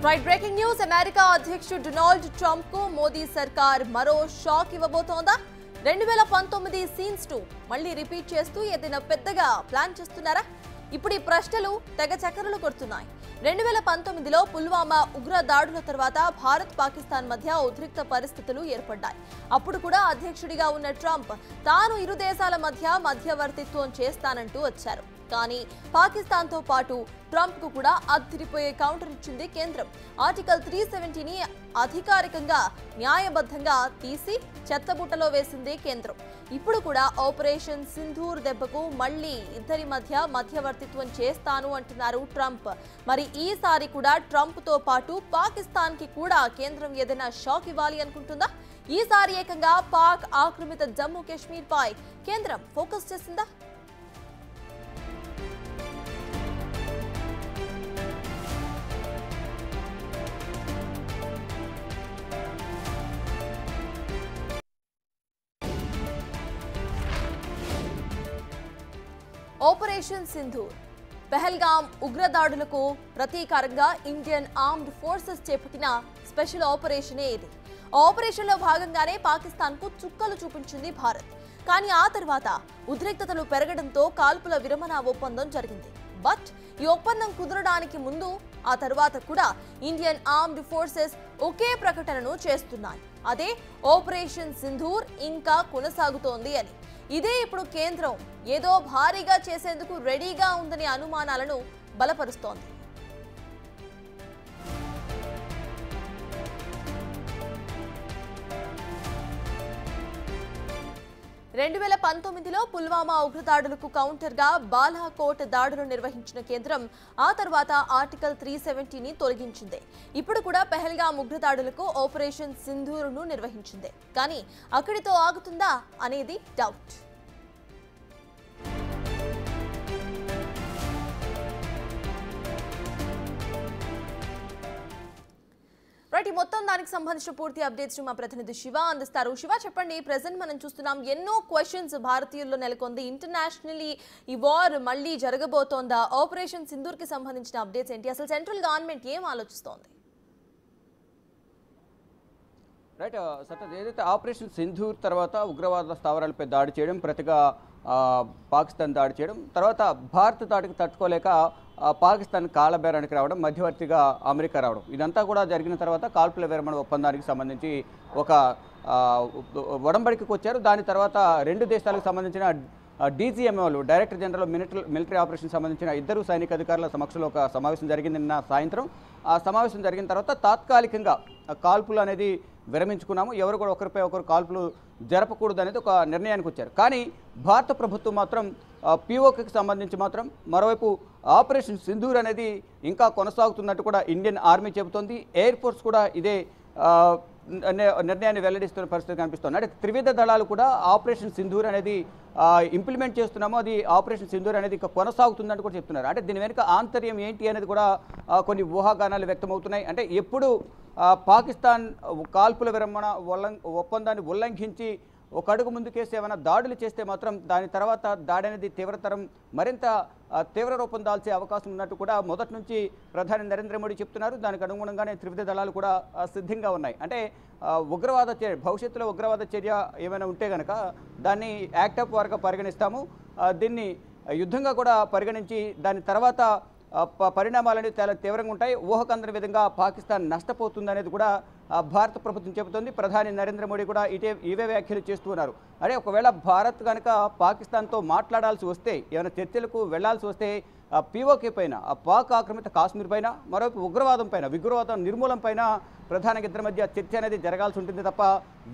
Right breaking news America అధ్యక్షుడు Donald Trump కు మోదీ సర్కార్ మరో షాక్ ఇవ్వబోతోందా 2019 సీన్స్ 2 మళ్ళీ రిపీట్ చేస్తూ ఏదైనా పెద్దగా ప్లాన్ చేస్తున్నారా ఇప్పుడు ఈ ప్రశ్నలు తెగ చక్కర్లు కొడుతున్నాయి 2019లో పుల్వామా ఉగ్ర దాడుల తర్వాత భారత్ పాకిస్తాన్ మధ్య ఉద్రిక్త పరిస్థితులు ఏర్పడ్డాయి అప్పుడు కూడా అధ్యక్షుడిగా ఉన్న ట్రంప్ తాను ఇరు దేశాల మధ్య మధ్యవర్తిత్వం చేస్తానంటూ వచ్చారు కానీ పాకిస్తాన్ తో పాటు ట్రంప్ కు కూడా అదిరిపోయే కౌంటర్ ఇచ్చింది కేంద్రం ఆర్టికల్ 370 ని అధికారికంగా న్యాయబద్ధంగా తీసి చెత్తబుట్టలో వేసింది కేంద్రం ఇప్పుడు కూడా ఆపరేషన్ సింధూర్ దెబ్బకు మళ్ళీ ఇద్దరి మధ్య మధ్యవర్తిత్వం చేస్తాను అంటున్నారు ట్రంప్ మరి ఈసారి కూడా ట్రంప్ తో పాటు పాకిస్తాన్ కి కూడా కేంద్రం ఏదైనా షాక్ ఇవ్వాలి అనుకుంటుందా ఈసారి ఏకంగా పాక్ ఆక్రమిత జమ్మూ కాశ్మీర్ పై కేంద్రం ఫోకస్ చేసిందా ఆపరేషన్ సింధూర్ పహల్గాం ఉగ్రదాడులకు ప్రతీకారంగా ఇండియన్ ఆర్మ్డ్ ఫోర్సెస్ చేపట్టిన స్పెషల్ ఆపరేషనే ఇది ఆపరేషన్లో భాగంగానే పాకిస్తాన్కు చుక్కలు చూపించింది భారత్ కానీ ఆ తర్వాత ఉద్రిక్తతలు పెరగడంతో కాల్పుల విరమణ ఒప్పందం జరిగింది బట్ ఈ ఒప్పందం కుదరడానికి ముందు ఆ తర్వాత కూడా ఇండియన్ ఆర్మ్డ్ ఫోర్సెస్ ఒకే ప్రకటనను చేస్తున్నాయి అదే ఆపరేషన్ సింధూర్ ఇంకా కొనసాగుతోంది అని ఇదే ఇప్పుడు కేంద్రం ఏదో భారీగా చేసేందుకు రెడీగా ఉందనే అనుమానాలను బలపరుస్తోంది 2019లో పుల్వామా ఉగ్రదాడులకు కౌంటర్గా బాలాకోట్ దాడులు నిర్వహించిన కేంద్రం ఆ తర్వాత ఆర్టికల్ 370 ని తొలగించింది ఇప్పుడు కూడా పహల్గాం ఉగ్రదాడులకు ఆపరేషన్ సింధూర్ను నిర్వహించింది కానీ అక్కడితో ఆగుతుందా అనేది డౌట్ రైట్ మొత్తం దానికి సంబంధించిన పూర్తి అప్డేట్స్ మా ప్రతినిధి శివ అందిస్తారు శివ చెప్పండి ప్రెజెంట్ మనం చూస్తున్నాం ఎన్నో క్వశ్చన్స్ భారతీయుల్లో నెలకొంది ఇంటర్నేషనల్లీ ఈ వార్ మళ్ళీ జరగబోతోందా ఆపరేషన్ సింధూర్ కి సంబంధించిన అప్డేట్స్ ఏంటి అసలు సెంట్రల్ గవర్నమెంట్ ఏం ఆలోచిస్తోంది రైట్ సత్య ఏదైతే ఆపరేషన్ సింధూర్ తర్వాత ఉగ్రవాద స్థావరాలపై దాడి చేయడం ప్రతిగా పాకిస్తాన్ దాడి చేయడం తర్వాత భారత్ దాడికి తట్టుకోలేక పాకిస్తాన్ కాలబేరానికి రావడం మధ్యవర్తిగా అమెరికా రావడం ఇదంతా కూడా జరిగిన తర్వాత కాల్పుల విరమణ ఒప్పందానికి సంబంధించి ఒక ఒడంబడికకు వచ్చారు దాని తర్వాత రెండు దేశాలకు సంబంధించిన డీజీఎంఓలు డైరెక్టర్ జనరల్ మిలిటరీ ఆపరేషన్ సంబంధించిన ఇద్దరు సైనిక అధికారుల సమక్షంలో ఒక సమావేశం జరిగింది నిన్న సాయంత్రం ఆ సమావేశం జరిగిన తర్వాత తాత్కాలికంగా కాల్పులు అనేది విరమించుకున్నాము ఎవరు కూడా ఒకరిపై ఒకరు కాల్పులు జరపకూడదు అనేది ఒక నిర్ణయానికి వచ్చారు కానీ భారత ప్రభుత్వం మాత్రం పీఓకేకి సంబంధించి మాత్రం మరోవైపు ఆపరేషన్ సింధూర్ అనేది ఇంకా కొనసాగుతున్నట్టు కూడా ఇండియన్ ఆర్మీ చెబుతోంది ఎయిర్ ఫోర్స్ కూడా ఇదే నిర్ణయాన్ని వెల్లడిస్తున్న పరిస్థితి కనిపిస్తుంది అంటే త్రివిధ దళాలు కూడా ఆపరేషన్ సింధూర్ అనేది ఇంప్లిమెంట్ చేస్తున్నామో అది ఆపరేషన్ సింధూర్ అనేది ఇంకా కొనసాగుతుందని కూడా చెప్తున్నారు అంటే దీని వెనుక ఆంతర్యం ఏంటి అనేది కూడా కొన్ని ఊహాగానాలు వ్యక్తమవుతున్నాయి అంటే ఎప్పుడు పాకిస్తాన్ కాల్పుల విరమణ ఒప్పందాన్ని ఉల్లంఘించి ఒక అడుగు ముందుకేసి ఏమైనా దాడులు చేస్తే మాత్రం దాని తర్వాత దాడి అనేది తీవ్రతరం మరింత తీవ్ర రూపం దాల్చే అవకాశం ఉన్నట్టు కూడా మొదటి నుంచి ప్రధాని నరేంద్ర మోడీ చెప్తున్నారు దానికి అనుగుణంగానే త్రివిధ దళాలు కూడా సిద్ధంగా ఉన్నాయి అంటే ఉగ్రవాద చర్య భవిష్యత్తులో ఉగ్రవాద చర్య ఏమైనా ఉంటే కనుక దాన్ని యాక్ట్ ఆఫ్ వార్గా పరిగణిస్తాము దీన్ని యుద్ధంగా కూడా పరిగణించి దాని తర్వాత పరిణామాలన్నీ చాలా తీవ్రంగా ఉంటాయి ఊహకందని విధంగా పాకిస్తాన్ నష్టపోతుందనేది కూడా భారత ప్రభుత్వం చెబుతోంది ప్రధాని నరేంద్ర మోడీ కూడా ఇవే వ్యాఖ్యలు చేస్తూ ఉన్నారు అదే ఒకవేళ భారత్ కనుక పాకిస్తాన్తో మాట్లాడాల్సి వస్తే ఏమైనా చర్చలకు వెళ్లాల్సి వస్తే పీఓకే పైన పాక్ ఆక్రమిత కాశ్మీర్ పైన మరోవైపు ఉగ్రవాదం పైన ఉగ్రవాదం నిర్మూలన పైన ప్రధాని ఇద్దరి మధ్య చర్చ అనేది జరగాల్సి ఉంటుంది తప్ప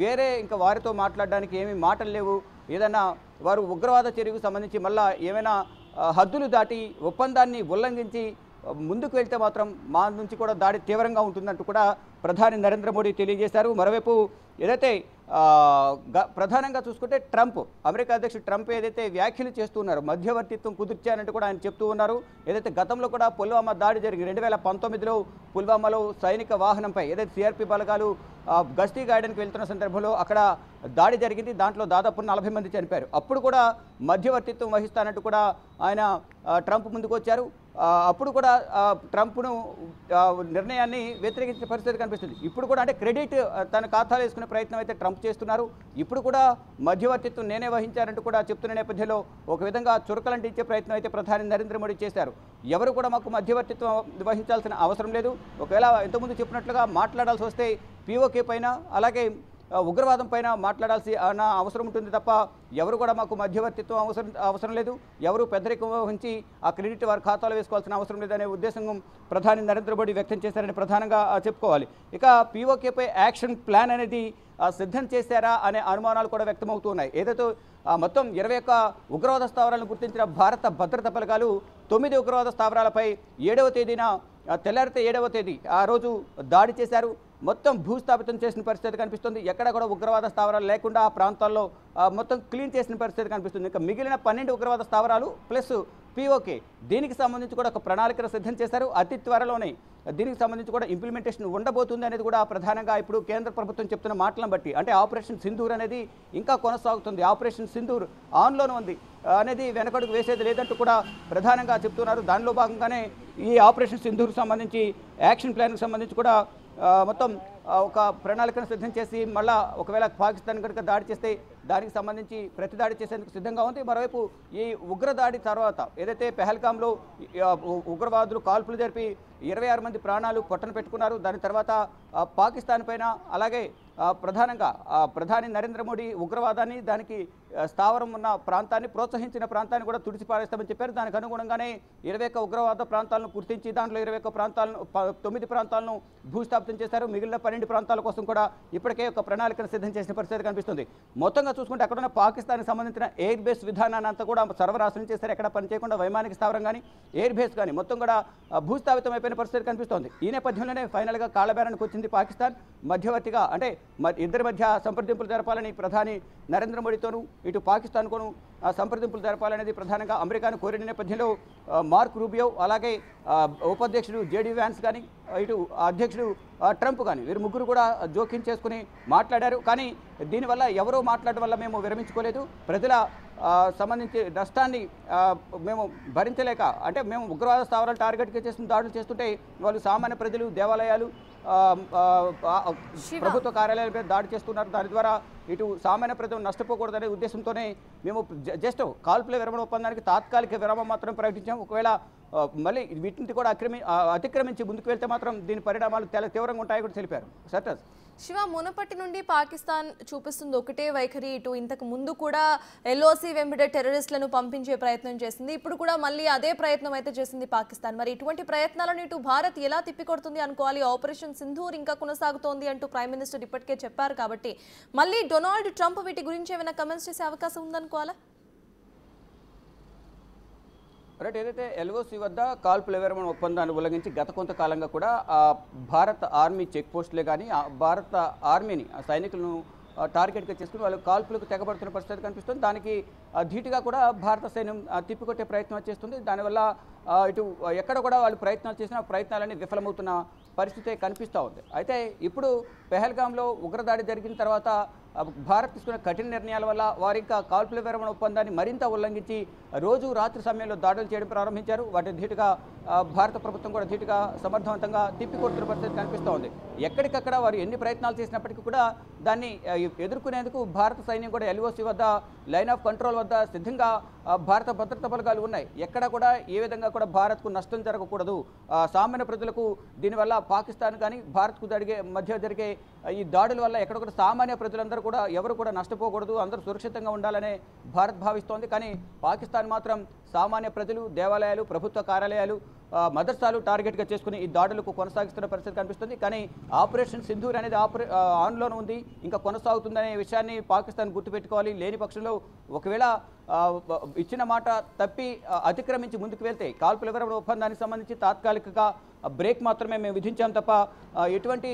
వేరే ఇంకా వారితో మాట్లాడడానికి ఏమీ మాటలు లేవు ఏదైనా వారు ఉగ్రవాద చర్యకు సంబంధించి మళ్ళా ఏమైనా హద్దులు దాటి ఒప్పందాన్ని ఉల్లంఘించి ముందుకు వెళ్తే మాత్రం మా నుంచి కూడా దాడి తీవ్రంగా ఉంటుందంటూ కూడా ప్రధాని నరేంద్ర మోడీ తెలియజేశారు మరోవైపు ఏదైతే ప్రధానంగా చూసుకుంటే ట్రంప్ అమెరికా అధ్యక్షుడు ట్రంప్ ఏదైతే వ్యాఖ్యలు చేస్తున్నారో మధ్యవర్తిత్వం కుదిర్చానంటూ కూడా ఆయన చెప్తూ ఉన్నారు ఏదైతే గతంలో కూడా పుల్వామా దాడి జరిగింది 2019లో పుల్వామాలో సైనిక వాహనంపై ఏదైతే సిఆర్పి బలగాలు గస్తీ గాయడానికి వెళ్తున్న సందర్భంలో అక్కడ దాడి జరిగింది దాంట్లో దాదాపు 40 మంది చనిపోయారు అప్పుడు కూడా మధ్యవర్తిత్వం వహిస్తానంటూ కూడా ఆయన ట్రంప్ ముందుకు వచ్చారు అప్పుడు కూడా ట్రంప్ను నిర్ణయాన్ని వ్యతిరేకించిన పరిస్థితి కనిపిస్తుంది. ఇప్పుడు కూడా అంటే క్రెడిట్ తన ఖాతాలో వేసుకునే ప్రయత్నం అయితే ట్రంప్ చేస్తున్నారు. ఇప్పుడు కూడా మధ్యవర్తిత్వం నేనే వహించారంటూ కూడా చెప్తున్న నేపథ్యంలో ఒక విధంగా చురకలంటించే ప్రయత్నం అయితే ప్రధాని నరేంద్ర మోడీ చేశారు. ఎవరు కూడా మాకు మధ్యవర్తిత్వం వహించాల్సిన అవసరం లేదు. ఒకవేళ ఇంతకుముందు చెప్పినట్లుగా మాట్లాడాల్సి వస్తే పీఓకే పైన అలాగే ఉగ్రవాదం పైన మాట్లాడాల్సి అన్న అవసరం ఉంటుంది తప్ప ఎవరు కూడా మాకు మధ్యవర్తిత్వం అవసరం లేదు, ఎవరు పెద్దరికం వహించి ఆ క్రెడిట్ వారి ఖాతాలో వేసుకోవాల్సిన అవసరం లేదనే ఉద్దేశం ప్రధాని నరేంద్ర మోడీ వ్యక్తం చేశారని ప్రధానంగా చెప్పుకోవాలి. ఇక పీఓకేపై యాక్షన్ ప్లాన్ అనేది సిద్ధం చేశారా అనే అనుమానాలు కూడా వ్యక్తమవుతున్నాయి. ఏదైతే మొత్తం 21 ఉగ్రవాద స్థావరాలను గుర్తించిన భారత భద్రతా బలగాలు 9 ఉగ్రవాద స్థావరాలపై 7వ తేదీన తెల్లారితే 7వ తేదీ ఆ రోజు దాడి చేశారు. మొత్తం భూస్థాపితం చేసిన పరిస్థితి కనిపిస్తుంది. ఎక్కడ కూడా ఉగ్రవాద స్థావరాలు లేకుండా ఆ ప్రాంతాల్లో మొత్తం క్లీన్ చేసిన పరిస్థితి కనిపిస్తుంది. ఇంకా మిగిలిన 12 ఉగ్రవాద స్థావరాలు ప్లస్ పీఓకే దీనికి సంబంధించి కూడా ఒక ప్రణాళికను సిద్ధం చేశారు. అతి త్వరలోనే దీనికి సంబంధించి కూడా ఇంప్లిమెంటేషన్ ఉండబోతుంది అనేది కూడా ప్రధానంగా ఇప్పుడు కేంద్ర ప్రభుత్వం చెప్తున్న మాటలను బట్టి అంటే ఆపరేషన్ సింధూర్ అనేది ఇంకా కొనసాగుతుంది. ఆపరేషన్ సింధూర్ ఆన్లోనే ఉంది అనేది వెనకడుగు వేసేది లేదంటూ కూడా ప్రధానంగా చెప్తున్నారు. దానిలో భాగంగానే ఈ ఆపరేషన్ సింధూర్కి సంబంధించి యాక్షన్ ప్లాన్కి సంబంధించి కూడా మొత్తం ఒక ప్రణాళికను సిద్ధం చేసి మళ్ళా ఒకవేళ పాకిస్తాన్ కనుక దాడి చేస్తే దానికి సంబంధించి ప్రతిదాడి చేసేందుకు సిద్ధంగా ఉంది. మరోవైపు ఈ ఉగ్రదాడి తర్వాత ఏదైతే పెహల్గాంలో ఉగ్రవాదులు కాల్పులు జరిపి 26 మంది ప్రాణాలు పొట్టన పెట్టుకున్నారు. దాని తర్వాత పాకిస్తాన్ పైన అలాగే ప్రధానంగా ప్రధాని నరేంద్ర మోడీ ఉగ్రవాదాన్ని దానికి స్థావరం ఉన్న ప్రాంతాన్ని ప్రోత్సహించిన ప్రాంతాన్ని కూడా తుడిచిపారేస్తామని చెప్పారు. దానికి అనుగుణంగానే 21 ఉగ్రవాద ప్రాంతాలను గుర్తించి దాంట్లో 21 ప్రాంతాలను 9 ప్రాంతాలను భూస్థాపితం చేశారు. మిగిలిన 12 ప్రాంతాల కోసం కూడా ఇప్పటికే ఒక ప్రణాళికను సిద్ధం చేసిన పరిస్థితి కనిపిస్తుంది. మొత్తంగా చూసుకుంటే అక్కడ ఉన్న పాకిస్తాన్కి సంబంధించిన ఎయిర్ బేస్ విధానాన్ని అంతా కూడా సర్వనాశనం చేశారు. ఎక్కడ పనిచేయకుండా వైమానిక స్థావరం కానీ ఎయిర్ బేస్ కానీ మొత్తం కూడా భూస్థాపితం అయిపోయిన పరిస్థితి కనిపిస్తోంది. ఈ నేపథ్యంలోనే ఫైనల్గా కాళ్ళబేరానికి వచ్చింది పాకిస్తాన్. మధ్యవర్తిగా అంటే ఇద్దరి మధ్య సంప్రదింపులు జరపాలని ప్రధాని నరేంద్ర మోడీతోనూ ఇటు పాకిస్తాన్తోనూ సంప్రదింపులు జరపాలనేది ప్రధానంగా అమెరికాను కోరిన నేపథ్యంలో మార్క్ రూబియో అలాగే ఉపాధ్యక్షుడు జేడీ వ్యాన్స్ కానీ ఇటు అధ్యక్షుడు ట్రంప్ కానీ వీరు ముగ్గురు కూడా జోక్యం చేసుకుని మాట్లాడారు. కానీ దీనివల్ల ఎవరో మాట్లాడడం వల్ల మేము విరమించుకోలేదు. ప్రజల సంబంధించి నష్టాన్ని మేము భరించలేక అంటే మేము ఉగ్రవాద స్థావరాలు టార్గెట్గా చేస్తున్న దాడులు చేస్తుంటే వాళ్ళు సామాన్య ప్రజలు దేవాలయాలు ప్రభుత్వ కార్యాలయాలపై దాడి చేస్తున్నారు. దాని ద్వారా ఇటు సామాన్య ప్రజలు నష్టపోకూడదనే ఉద్దేశంతోనే మేము జస్ట్ కాల్పుల విరమణ ఒప్పందానికి తాత్కాలిక విరామం మాత్రం ప్రకటించాం. ఒకవేళ మళ్ళీ వీటిని కూడా అతిక్రమించి ముందుకు వెళ్తే మాత్రం దీని పరిణామాలు చాలా తీవ్రంగా ఉంటాయని కూడా తెలిపారు. సర్టస్ శివ, మునపటి నుండి పాకిస్తాన్ చూపిస్తుంది ఒకటే వైఖరి. ఇటు ఇంతకు ముందు కూడా ఎల్ఓసి వెంబడే టెర్రరిస్టులను పంపించే ప్రయత్నం చేసింది. ఇప్పుడు కూడా మళ్ళీ అదే ప్రయత్నం అయితే చేసింది పాకిస్తాన్. మరి ఇటువంటి ప్రయత్నాలను ఇటు భారత్ ఎలా తిప్పికొడుతుంది అనుకోవాలి? ఆపరేషన్ సింధూర్ ఇంకా కొనసాగుతోంది అంటూ ప్రైమ్ మినిస్టర్ ఇప్పటికే చెప్పారు. కాబట్టి మళ్ళీ డొనాల్డ్ ట్రంప్ వీటి గురించి ఏమైనా కమెంట్స్ చేసే అవకాశం ఉందనుకోవాలా? రైట్, ఏదైతే ఎల్ఓసి వద్ద కాల్పుల విరమణ ఒప్పందాన్ని ఉల్లంఘించి గత కొంతకాలంగా కూడా భారత ఆర్మీ చెక్ పోస్టులే కానీ భారత ఆర్మీని సైనికులను టార్గెట్గా చేసుకుని వాళ్ళు కాల్పులకు తెగబడుతున్న పరిస్థితి కనిపిస్తుంది. దానికి ధీటుగా కూడా భారత సైన్యం తిప్పికొట్టే ప్రయత్నం చేస్తుంది. దానివల్ల ఇటు ఎక్కడ కూడా వాళ్ళు ప్రయత్నాలు చేసినా ప్రయత్నాలన్నీ విఫలమవుతున్న పరిస్థితి కనిపిస్తూ ఉంది. అయితే ఇప్పుడు పెహల్గాంలో ఉగ్రదాడి జరిగిన తర్వాత భారత్ తీసుకున్న కఠిన నిర్ణయాల వల్ల వారి ఇంకా కాల్పుల విరమణ ఒప్పందాన్ని మరింత ఉల్లంఘించి రోజు రాత్రి సమయంలో దాడులు చేయడం ప్రారంభించారు. వాటిని ధీటుగా భారత ప్రభుత్వం కూడా ధీటుగా సమర్థవంతంగా తిప్పికొడుతున్న పరిస్థితి కనిపిస్తూ ఉంది. ఎక్కడికక్కడ వారు ఎన్ని ప్రయత్నాలు చేసినప్పటికీ కూడా దాన్ని ఎదుర్కొనేందుకు భారత సైన్యం కూడా ఎల్ఓసి వద్ద లైన్ ఆఫ్ కంట్రోల్ వద్ద సిద్ధంగా భారత భద్రతా బలగాలు ఉన్నాయి. ఎక్కడ కూడా ఏ విధంగా కూడా భారత్కు నష్టం జరగకూడదు, సామాన్య ప్రజలకు దీనివల్ల పాకిస్తాన్ కానీ భారత్కు మధ్య జరిగే ఈ దాడుల వల్ల ఎక్కడ కూడా సామాన్య ప్రజలందరూ కూడా ఎవరు కూడా నష్టపోకూడదు, అందరూ సురక్షితంగా ఉండాలనే భారత్ భావిస్తోంది. కానీ పాకిస్తాన్ మాత్రం సామాన్య ప్రజలు, దేవాలయాలు, ప్రభుత్వ కార్యాలయాలు, మదర్సాలు టార్గెట్గా చేసుకుని ఈ దాడులకు కొనసాగిస్తున్న పరిస్థితి కనిపిస్తుంది. కానీ ఆపరేషన్ సింధూర్ అనేది ఆన్లోనే ఉంది, ఇంకా కొనసాగుతుందనే విషయాన్ని పాకిస్తాన్ గుర్తుపెట్టుకోవాలి. లేని పక్షంలో ఒకవేళ ఇచ్చిన మాట తప్పి అతిక్రమించి ముందుకు వెళ్తే కాల్పుల విరమణ ఒప్పందానికి సంబంధించి తాత్కాలికంగా బ్రేక్ మాత్రమే మేము విధించాం తప్ప ఎటువంటి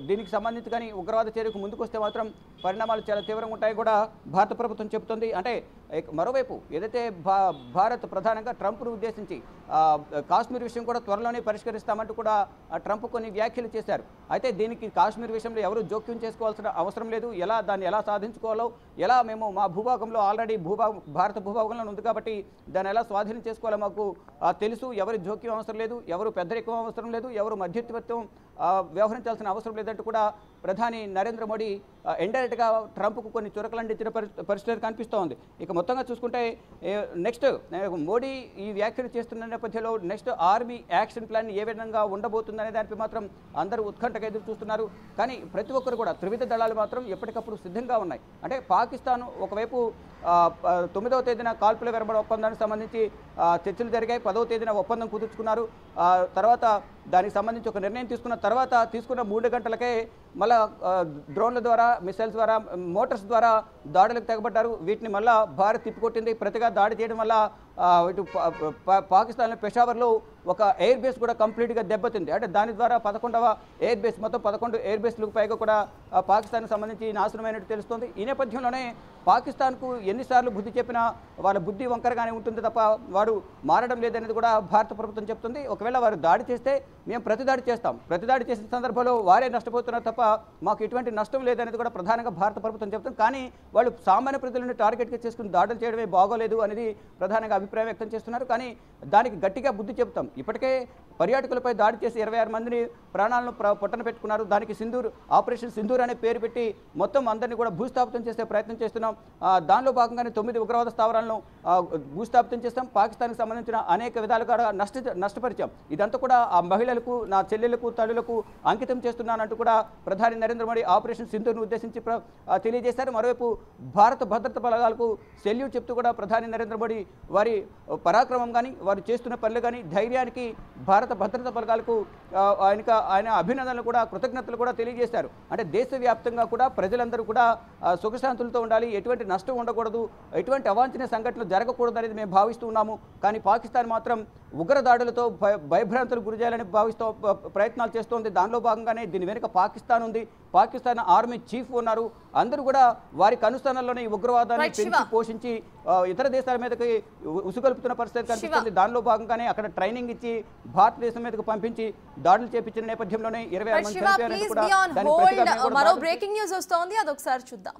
దీనికి సంబంధించి కానీ ఉగ్రవాద చర్యకు ముందుకొస్తే మాత్రం పరిణామాలు చాలా తీవ్రంగా ఉంటాయి కూడా భారత ప్రభుత్వం చెబుతుంది. అంటే మరోవైపు ఏదైతే భారత్ ప్రధానంగా ట్రంప్ను ఉద్దేశించి కాశ్మీర్ విషయం కూడా త్వరలోనే పరిష్కరిస్తామంటూ కూడా ట్రంప్ కొన్ని వ్యాఖ్యలు చేశారు. అయితే దీనికి కాశ్మీర్ విషయంలో ఎవరు జోక్యం చేసుకోవాల్సిన అవసరం లేదు, దాన్ని ఎలా సాధించుకోవాలో, ఎలా మేము మా భూభాగంలో ఆల్రెడీ భారత భూభాగంలో ఉంది కాబట్టి దాన్ని ఎలా స్వాధీనం చేసుకోవాలో మాకు తెలుసు, ఎవరి జోక్యం అవసరం లేదు, ఎవరు పెద్దరికం అవసరం లేదు, ఎవరు మధ్యవర్తిత్వం వ్యవహరించాల్సిన అవసరం లేదంటూ కూడా ప్రధాని నరేంద్ర మోడీ ఇండైరెక్ట్గా ట్రంప్కు కొన్ని చురకలండిచ్చిన పరిస్థితి కనిపిస్తోంది. ఇక మొత్తంగా చూసుకుంటే నెక్స్ట్ మోడీ ఈ వ్యాఖ్యలు చేస్తున్న నేపథ్యంలో next army action plan A విధంగా ఉండబోతుందనే దానిపై మాత్రం అందరూ ఉత్కంఠగా ఎదురు చూస్తున్నారు. కానీ ప్రతి ఒక్కరు కూడా త్రివిధ దళాలు మాత్రం ఎప్పటికప్పుడు సిద్ధంగా ఉన్నాయి. అంటే పాకిస్తాన్ ఒకవైపు 9వ తేదీన కాల్పుల విరమణ ఒప్పందానికి సంబంధించి చర్చలు జరిగాయి. 10వ తేదీన ఒప్పందం కుదుర్చుకున్నారు. తర్వాత దానికి సంబంధించి ఒక నిర్ణయం తీసుకున్న తర్వాత తీసుకున్న 3 గంటలకే మళ్ళా డ్రోన్ల ద్వారా, మిసైల్స్ ద్వారా, మోటార్స్ ద్వారా దాడులకు తెగబడ్డారు. వీటిని మళ్ళా భారత్ తిప్పికొట్టింది. ప్రతిగా దాడి చేయడం వల్ల ఇటు పాకిస్తాన్లో పెషావర్లో ఒక ఎయిర్ బేస్ కూడా కంప్లీట్గా దెబ్బతింది. అంటే దాని ద్వారా 11వ ఎయిర్ బేస్, మొత్తం 11 ఎయిర్ బేస్లకు పైగా కూడా పాకిస్తాన్కి సంబంధించి నాశనమైనట్టు తెలుస్తోంది. ఈ నేపథ్యంలోనే పాకిస్తాన్కు ఎన్నిసార్లు బుద్ధి చెప్పినా వాళ్ళ బుద్ధి వంకరగానే ఉంటుంది తప్ప వాడు మారడం లేదనేది కూడా భారత ప్రభుత్వం చెప్తుంది. ఒకవేళ వారు దాడి చేస్తే మేము ప్రతిదాడి చేస్తాం, ప్రతిదాడి చేసిన సందర్భంలో వారే నష్టపోతున్నారు తప్ప మాకు ఎటువంటి నష్టం లేదనేది కూడా ప్రధానంగా భారత ప్రభుత్వం చెప్తుంది. కానీ వాళ్ళు సామాన్య ప్రజలను టార్గెట్గా చేసుకుని దాడులు చేయడమే బాగోలేదు అనేది ప్రధానంగా అభిప్రాయం వ్యక్తం చేస్తున్నారు. కానీ దానికి గట్టిగా బుద్ధి చెప్తాం. ఇప్పటికే పర్యాటకులపై దాడి చేసి 26 మందిని ప్రాణాలను పొట్టన పెట్టుకున్నారు. దానికి ఆపరేషన్ సింధూర్ అనే పేరు పెట్టి మొత్తం అందరినీ కూడా భూస్థాపితం చేసే ప్రయత్నం చేస్తున్నాం. దానిలో భాగంగానే 9 ఉగ్రవాద స్థావరాలను భూస్థాపితం చేస్తాం. పాకిస్తాన్కి సంబంధించిన అనేక విధాలుగా నష్టపరిచాం. ఇదంతా కూడా ఆ మహిళలకు, నా చెల్లెలకు, తల్లులకు అంకితం చేస్తున్నానంటూ కూడా ప్రధాని నరేంద్ర మోడీ ఆపరేషన్ సింధూర్ను ఉద్దేశించి తెలియజేశారు. మరోవైపు భారత భద్రతా బలగాలకు సెల్యూట్ చెప్తూ కూడా ప్రధాని నరేంద్ర మోడీ వారి పరాక్రమం కానీ, వారు చేస్తున్న పనులు కానీ, ధైర్యానికి భారత భద్రతా బలగాలకు ఆయన అభినందనలు కూడా, కృతజ్ఞతలు కూడా తెలియజేశారు. అంటే దేశవ్యాప్తంగా కూడా ప్రజలందరూ కూడా సుఖశాంతులతో ఉండాలి, ఎటువంటి నష్టం ఉండకూడదు, ఎటువంటి అవాంఛనీయ సంఘటనలు జరగకూడదు అనేది మేము భావిస్తూ ఉన్నాము. కానీ పాకిస్తాన్ మాత్రం ఉగ్రదాడులతో భయభ్రాంతులు గురి చేయాలని ప్రయత్నాలు చేస్తోంది. దానిలో భాగంగానే దీని వెనుక పాకిస్తాన్ ఉంది, పాకిస్తాన్ ఆర్మీ చీఫ్ ఉన్నారు. అందరూ కూడా వారి కనుస్థానాల్లోనే ఈ ఉగ్రవాదాన్ని పెంచి పోషించి ఇతర దేశాల మీదకి ఉసుగొల్పుతున్న పరిస్థితి కనిపిస్తుంది. దానిలో భాగంగానే అక్కడ ట్రైనింగ్ ఇచ్చి భారతదేశం మీదకు పంపించి దాడులు చేపించిన నేపథ్యంలోనే 26 మంది చనిపోయారని కూడా మరో బ్రేకింగ్ న్యూస్ వస్తోంది, అదొకసారి చూద్దాం.